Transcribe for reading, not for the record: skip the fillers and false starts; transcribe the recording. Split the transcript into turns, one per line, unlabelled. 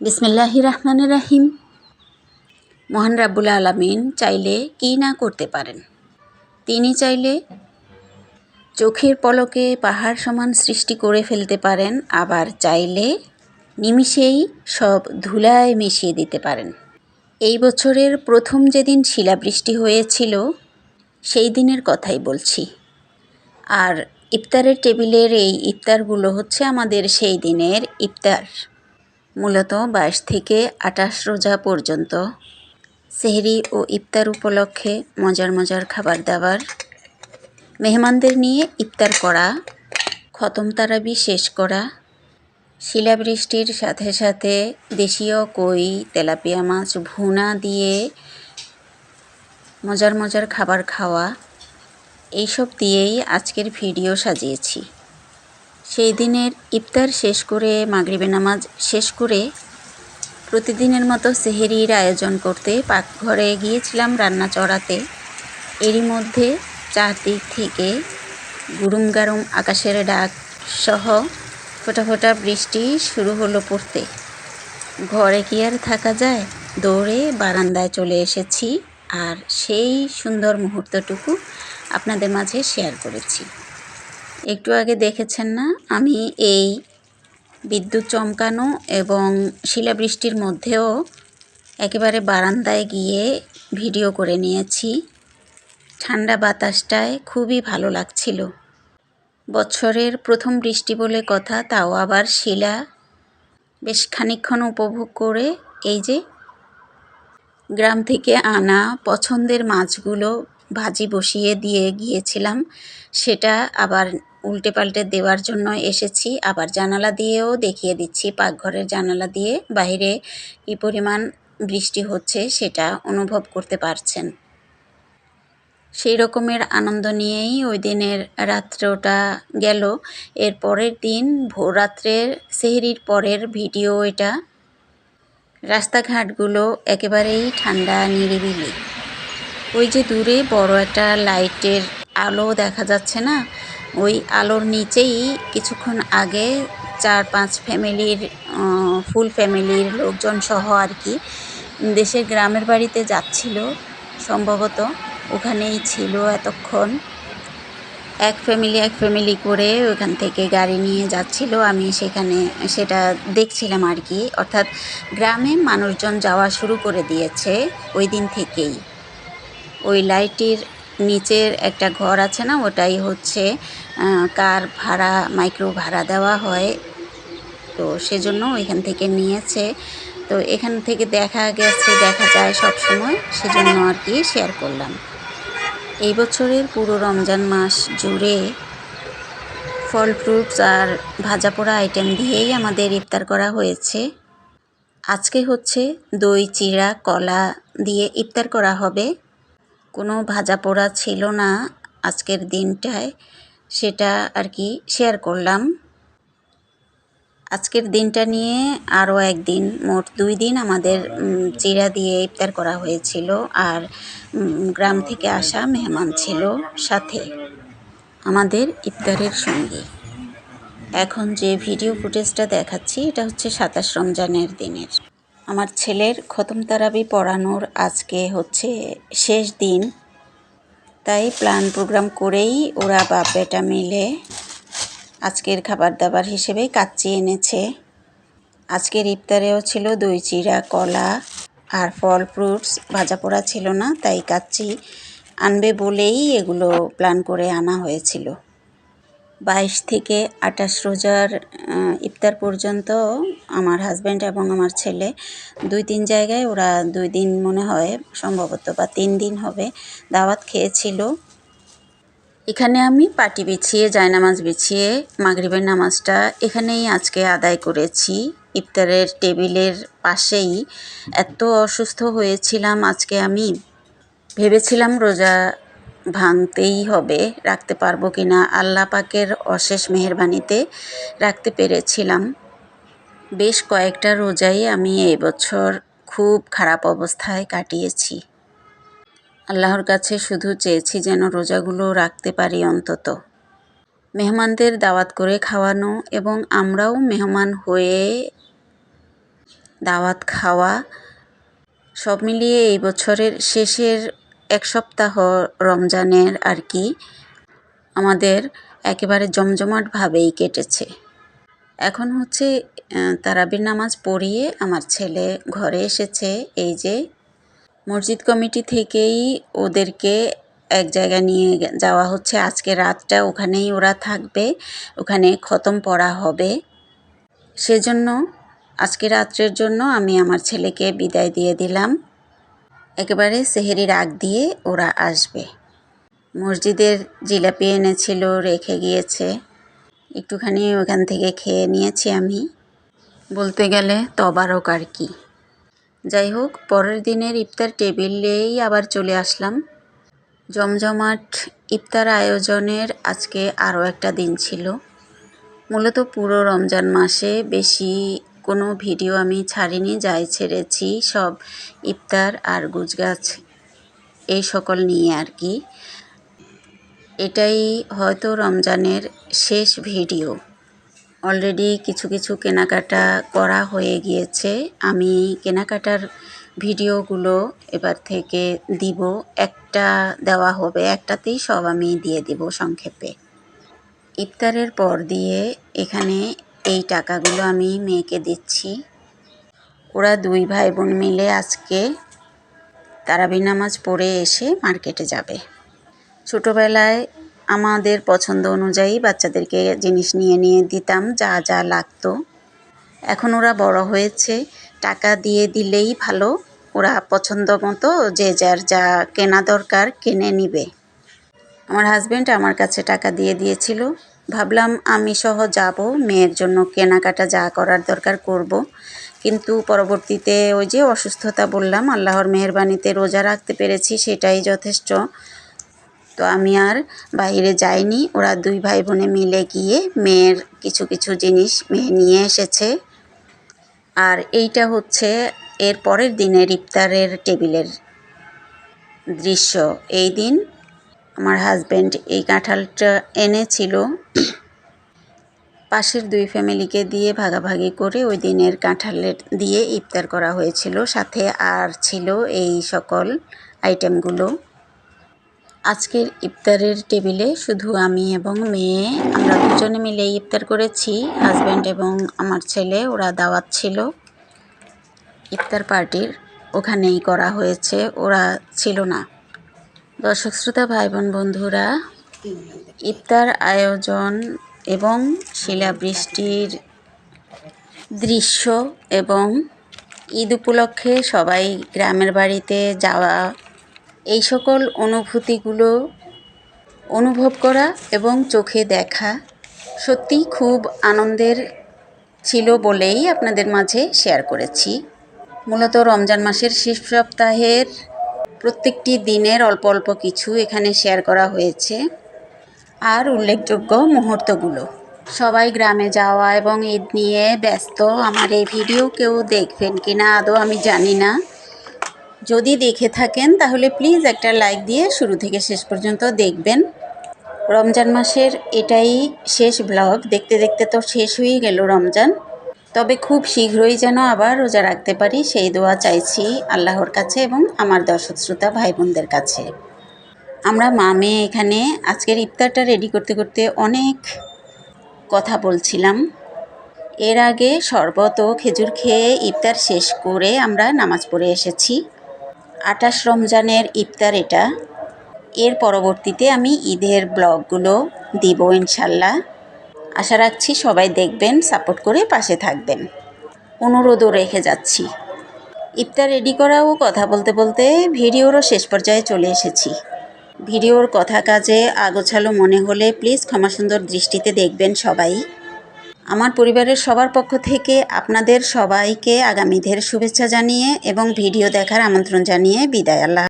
বিসমিল্লাহির রহমানির রহিম। মহান রাব্বুল আলামিন চাইলে কি না করতে পারেন। তিনি চাইলে চোখের পলকে পাহাড় সমান সৃষ্টি করে ফেলতে পারেন, আবার চাইলে নিমিষেই সব ধুলায় মিশিয়ে দিতে পারেন। এই বছরের প্রথম যেদিন শিলাবৃষ্টি হয়েছিল সেই দিনের কথাই বলছি। আর ইফতারের টেবিলের এই ইফতারগুলো হচ্ছে আমাদের সেই দিনের ইফতার। মূলত 22 থেকে 28 রোজা পর্যন্ত সেহরি ও ইফতার উপলক্ষে মজার মজার খাবার দাবার, মেহমানদের নিয়ে ইফতার করা, খতম তারাবি শেষ করা, শিলাবৃষ্টির সাথে সাথে দেশীয় কই, তেলাপিয়া মাছ ভুনা দিয়ে মজার মজার খাবার খাওয়া, এইসব দিয়েই আজকের ভিডিও সাজিয়েছি। সেই দিনের ইফতার শেষ করে মাগরিবের নামাজ শেষ করে প্রতিদিনের মতো সেহরির আয়োজন করতে পাকঘরে গিয়েছিলাম রান্না চড়াতে। এরই মধ্যে চারদিক থেকে গুরুম গারুম আকাশের ডাক সহ ফোঁটা ফোঁটা বৃষ্টি শুরু হলো পড়তে। ঘরে কি আর থাকা যায়, দৌড়ে বারান্দায় চলে এসেছি আর সেই সুন্দর মুহূর্তটুকু আপনাদের মাঝে শেয়ার করেছি। একটু আগে দেখেছেন না, আমি এই বিদ্যুৎ চমকানো এবং শিলাবৃষ্টির মধ্যেও একেবারে বারান্দায় গিয়ে ভিডিও করে নিয়েছি। ঠান্ডা বাতাসটায় খুবই ভালো লাগছিল। বছরের প্রথম বৃষ্টি বলে কথা, তাও আবার শিলা। বেশ খানিকক্ষণ উপভোগ করে এই যে গ্রাম থেকে আনা পছন্দের মাছগুলো ভাজি বসিয়ে দিয়ে গিয়েছিলাম, সেটা আবার উল্টে পাল্টে দেওয়ার জন্য এসেছি। আবার জানালা দিয়েও দেখিয়ে দিচ্ছি, পাকঘরের জানালা দিয়ে বাইরে কী পরিমাণ বৃষ্টি হচ্ছে সেটা অনুভব করতে পারছেন। সেই রকমের আনন্দ নিয়েই ওই দিনের রাত্রটা গেল। এর পরের দিন ভোররাত্রের সেহরির পরের ভিডিও এটা। রাস্তাঘাটগুলো একেবারেই ঠান্ডা নিরিবিলি। ওই যে দূরে বড় একটা লাইটের আলো দেখা যাচ্ছে না, ওই আলোর নিচেই কিছুক্ষণ আগে 4-5 ফ্যামিলির ফুল ফ্যামিলির লোকজন সহ আর কি দেশের গ্রামের বাড়িতে যাচ্ছিল সম্ভবত, ওখানেই ছিল এতক্ষণ। এক ফ্যামিলি করে ওখান থেকে গাড়ি নিয়ে যাচ্ছিল, আমি সেটা দেখছিলাম আর কি। অর্থাৎ গ্রামে মানুষজন যাওয়া শুরু করে দিয়েছে ওই দিন থেকেই। ওই লাইটের নিচের একটা ঘর আছে না, ওটাই হচ্ছে কার ভাড়া, মাইক্রো ভাড়া দেওয়া হয়, তো সেজন্য ওইখান থেকে নিয়েছে। তো এখান থেকে দেখা যায় সব সময়, সেজন্য আর কি শেয়ার করলাম। এই বছরের পুরো রমজান মাস জুড়ে ফল ফ্রুটস আর ভাজা পোড়া আইটেম দিয়েই আমাদের ইফতার করা হয়েছে। আজকে হচ্ছে দই চিড়া কলা দিয়ে ইফতার করা হবে। কোনো ভাজা পোড়া ছিল না আজকের দিনটায়, সেটা আর কি শেয়ার করলাম। আজকের দিনটা নিয়ে আরও একদিন, মোট 2 দিন আমাদের চিড়া দিয়ে ইফতার করা হয়েছিল। আর গ্রাম থেকে আসা মেহমান ছিল সাথে আমাদের ইফতারের সঙ্গে। এখন যে ভিডিও ফুটেজটা দেখাচ্ছি এটা হচ্ছে 27 রমজানের দিনের। আমার ছেলের খতম তারাবি পড়ানোর আজকে হচ্ছে শেষ দিন, তাই প্ল্যান প্রোগ্রাম করেই ওরা বাপ বেটা মিলে আজকের খাবার দাবার হিসেবে কাচ্চি এনেছে। আজকের ইফতারেও ছিল দই চিড়া কলা আর ফল ফ্রুটস, ভাজা পোড়া ছিল না, তাই কাচ্চি আনবে বলেই এগুলো প্ল্যান করে আনা হয়েছিল। 22 থেকে 28 রোজার ইফতার পর্যন্ত আমার হাজব্যান্ড এবং আমার ছেলে 2-3 জায়গায়, ওরা 2 দিন মনে হয় সম্ভবত, বা 3 দিন হবে, দাওয়াত খেয়েছিল। এখানে আমি পাটি বিছিয়ে জায়নামাজ বিছিয়ে মাগরিবের নামাজটা এখানেই আজকে আদায় করেছি, ইফতারের টেবিলের পাশেই। এত অসুস্থ হয়েছিলাম আজকে, আমি ভেবেছিলাম রোজা ভাঙতেই হবে, রাখতে পারবো কি না। আল্লাহ পাকের অশেষ মেহেরবানিতে রাখতে পেরেছিলাম। বেশ কয়েকটা রোজাই আমি এই বছর খুব খারাপ অবস্থায় কাটিয়েছি। আল্লাহর কাছে শুধু চেয়েছি যেন রোজাগুলো রাখতে পারি অন্তত। মেহমানদের দাওয়াত করে খাওয়ানো এবং আমরাও মেহমান হয়ে দাওয়াত খাওয়া সব মিলিয়ে এই বছরের শেষের এক সপ্তাহ রমজানের আর কি আমাদের একেবারে জমজমাটভাবেই কেটেছে। এখন হচ্ছে তারাবির নামাজ পড়িয়ে আমার ছেলে ঘরে এসেছে। এই যে মসজিদ কমিটি থেকেই ওদেরকে এক জায়গায় নিয়ে যাওয়া হচ্ছে। আজকে রাতটা ওখানেই ওরা থাকবে, ওখানে খতম পড়া হবে। সেজন্য আজকে রাত্রের জন্য আমি আমার ছেলেকে বিদায় দিয়ে দিলাম। একেবারে সেহরির আগ দিয়ে ওরা আসবে। মসজিদের জিলাপি এনেছিল, রেখে গিয়েছে, একটুখানি ওখান থেকে খেয়ে নিয়েছি আমি। বলতে গেলে তবারক আর কি। যাই হোক, পরের দিনের ইফতার টেবিলেই আবার চলে আসলাম। জমজমাট ইফতার আয়োজনের আজকে আরও একটা দিন ছিল। মূলত পুরো রমজান মাসে বেশি কোনো ভিডিও আমি ছাড়িনি, যাই ছেড়েছি সব ইফতার আর গুজগাছ এই সকল নিয়ে আর কি। এটাই হয়তো রমজানের শেষ ভিডিও। অলরেডি কিছু কিছু কেনাকাটা করা হয়ে গিয়েছে। আমি কেনাকাটার ভিডিওগুলো এবার থেকে দিব, একটা দেওয়া হবে, একটাতেই সব আমি দিয়ে দিব সংক্ষেপে। ইফতারের পর দিয়ে এখানে এই টাকাগুলো আমি মেয়েকে দিচ্ছি। ওরা দুই ভাই বোন মিলে আজকে তারাবি নামাজ পড়ে এসে মার্কেটে যাবে। ছোটোবেলায় আমাদের পছন্দ অনুযায়ী বাচ্চাদেরকে জিনিস নিয়ে নিয়ে দিতাম যা যা লাগতো। এখন ওরা বড় হয়েছে, টাকা দিয়ে দিলেই ভালো, ওরা পছন্দ মতো যে যার যা কেনা দরকার কিনে নিবে। আমার হাজব্যান্ড আমার কাছে টাকা দিয়ে দিয়েছিল। ভাবলাম আমি সহ যাব, মেয়ের জন্য কেনাকাটা যা করার দরকার করব। কিন্তু পরবর্তীতে ওই যে অসুস্থতা বললাম, আল্লাহর মেহেরবানিতে রোজা রাখতে পেরেছি, সেটাই যথেষ্ট। তো আমি আর বাইরে যাইনি। ওরা দুই ভাই বোনে মিলে গিয়ে মেয়ের কিছু কিছু জিনিস মেয়ে নিয়ে এসেছে। আর এইটা হচ্ছে এর পরের দিনের ইফতারের টেবিলের দৃশ্য। এই দিন আমার হাজব্যান্ড এই কাঁঠালটা এনেছিল, পাশের দুই ফ্যামিলিকে দিয়ে ভাগাভাগি করে ওই দিনের কাঁঠালের দিয়ে ইফতার করা হয়েছিল। সাথে আর ছিল এই সকল আইটেমগুলো। আজকের ইফতারের টেবিলে শুধু আমি এবং মেয়ে, আমরা দুজনে মিলে ইফতার করেছি। হাজব্যান্ড এবং আমার ছেলে ওরা দাওয়াত ছিল, ইফতার পার্টির ওখানেই করা হয়েছে, ওরা ছিল না। দর্শক শ্রোতা ভাই বোন বন্ধুরা, ইফতার আয়োজন এবং শিলাবৃষ্টির দৃশ্য এবং ঈদ উপলক্ষে সবাই গ্রামের বাড়িতে যাওয়া, এই সকল অনুভূতিগুলো অনুভব করা এবং চোখে দেখা সত্যিই খুব আনন্দের ছিল বলেই আপনাদের মাঝে শেয়ার করেছি। মূলত রমজান মাসের শেষ সপ্তাহের প্রত্যেকটি দিনের অল্প অল্প কিছু এখানে শেয়ার করা হয়েছে। আর উল্লেখযোগ্য মুহূর্তগুলো, সবাই গ্রামে যাওয়া এবং ঈদ নিয়ে ব্যস্ত। আমার এই ভিডিও কেউ দেখবেন কিনা আদৌ আমি জানি না। যদি দেখে থাকেন তাহলে প্লিজ একটা লাইক দিয়ে শুরু থেকে শেষ পর্যন্ত দেখবেন। রমজান মাসের এটাই শেষ ব্লগ। দেখতে দেখতে তো শেষ হয়ে গেল রমজান। তবে খুব শীঘ্রই যেন আবার রোজা রাখতে পারি সেই দোয়া চাইছি আল্লাহর কাছে এবং আমার দর্শক শ্রোতা ভাই বোনদের কাছে। আমরা মা মেয়ে এখানে আজকের ইফতারটা রেডি করতে করতে অনেক কথা বলছিলাম। এর আগে শরবত ও খেজুর খেয়ে ইফতার শেষ করে আমরা নামাজ পড়ে এসেছি। 28 রমজানের ইফতার এটা। এর পরবর্তীতে আমি ঈদের ব্লগগুলো দিব ইনশাল্লাহ। আশা রাখছি সবাই দেখবেন, সাপোর্ট করে পাশে থাকবেন, অনুরোধও রেখে যাচ্ছি। ইফতার রেডি করা ও কথা বলতে বলতে ভিডিওরও শেষ পর্যায়ে চলে এসেছি। ভিডিওর কথা কাজে আগোছালো মনে হলে প্লিজ ক্ষমাসুন্দর দৃষ্টিতে দেখবেন সবাই। আমার পরিবারের সবার পক্ষ থেকে আপনাদের সবাইকে আগামী ঈদের শুভেচ্ছা জানিয়ে এবং ভিডিও দেখার আমন্ত্রণ জানিয়ে বিদায়। আল্লাহ।